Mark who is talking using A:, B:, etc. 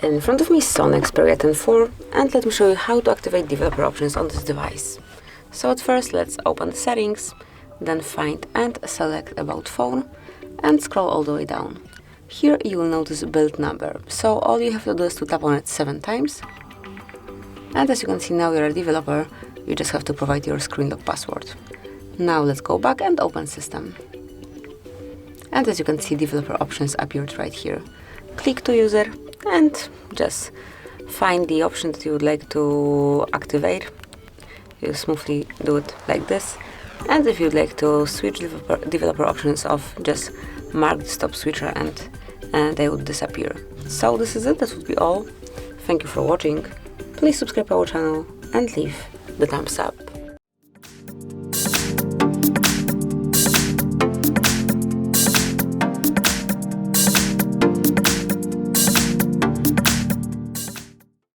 A: In front of me is Sony Xperia 10.4, and let me show you how to activate developer options on this device. So at first let's open the settings, then find and select About Phone and scroll all the way down. Here you will notice build number, so all you have to do is to tap on it 7 times. And as you can see, now you're a developer, you just have to provide your screen lock password. Now let's go back and open system. And as you can see, developer options appeared right here. Click to user and just find the option that you would like to activate. You smoothly do it like this. And if you'd like to switch developer options off, just mark the stop switcher and they would disappear. So this is it, that would be all. Thank you for watching. Please subscribe to our channel and leave the thumbs up.